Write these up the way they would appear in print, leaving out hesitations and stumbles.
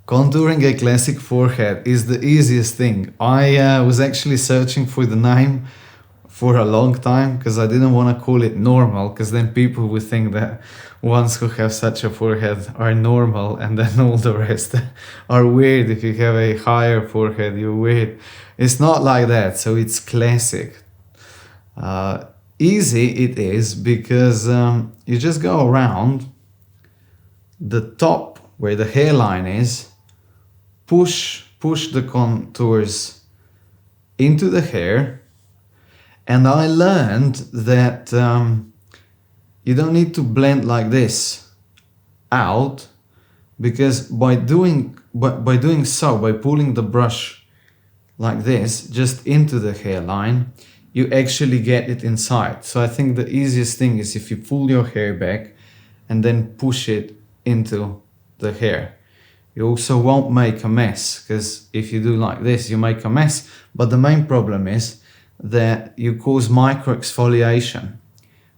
Contouring a classic forehead is the easiest thing. I was actually searching for the name for a long time because I didn't want to call it normal, because then people would think that ones who have such a forehead are normal and then all the rest are weird. If you have a higher forehead, you're weird. It's not like that, so it's classic. Easy it is because you just go around the top where the hairline is, push the contours into the hair. And I learned that you don't need to blend like this out, because by doing so, by pulling the brush like this just into the hairline, you actually get it inside. So I think the easiest thing is if you pull your hair back and then push it into the hair. You also won't make a mess, because if you do like this, you make a mess. But the main problem is that you cause micro exfoliation,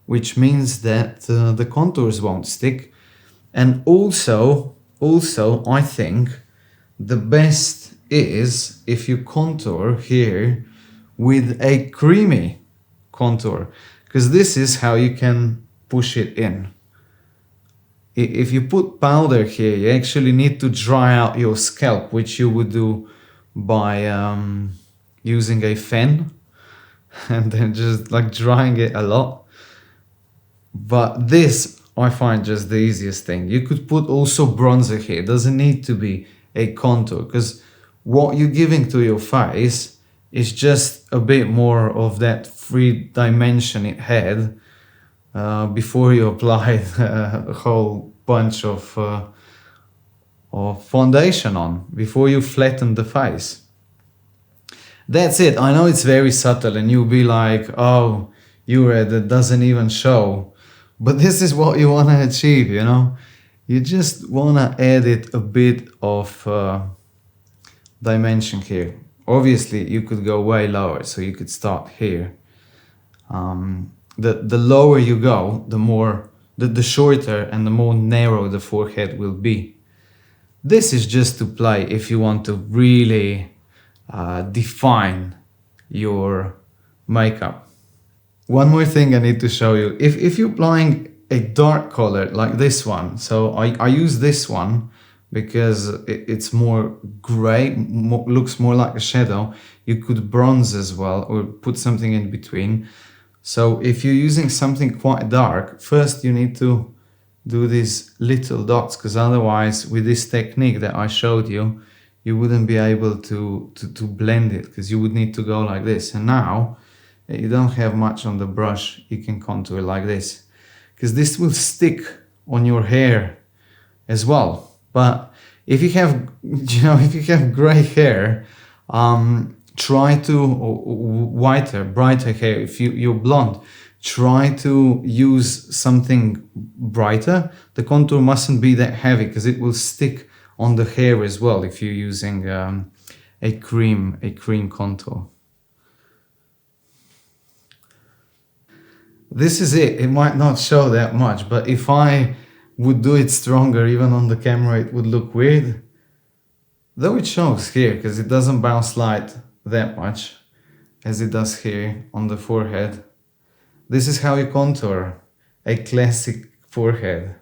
which means that the contours won't stick. And also I think the best is if you contour here with a creamy contour, because this is how you can push it in. If you put powder here, you actually need to dry out your scalp, which you would do by using a fan and then just like drying it a lot. But this I find just the easiest thing. You could put also bronzer here. It doesn't need to be a contour, because what you're giving to your face is just a bit more of that 3-dimension it had before you applied a whole bunch of foundation on, before you flatten the face. That's it. I know it's very subtle and you'll be like, oh, that doesn't even show. But this is what you want to achieve, you know? You just want to add it a bit of dimension here. Obviously, you could go way lower, so you could start here. The lower you go, the shorter and the more narrow the forehead will be. This is just to play if you want to really define your makeup. One more thing I need to show you. If you're applying a dark color like this one, so I use this one because it's more gray, looks more like a shadow. You could bronze as well, or put something in between. So if you're using something quite dark, first you need to do these little dots, because otherwise with this technique that I showed you, you wouldn't be able to blend it, because you would need to go like this. And now that you don't have much on the brush, you can contour like this, because this will stick on your hair as well. But if you have, if you have gray hair, try to, brighter hair. If you're blonde, try to use something brighter. The contour mustn't be that heavy, because it will stick on the hair as well if you're using a cream contour. This is it. It might not show that much, but if I would do it stronger, even on the camera, it would look weird. Though it shows here, because it doesn't bounce light that much as it does here on the forehead. This is how you contour a classic forehead.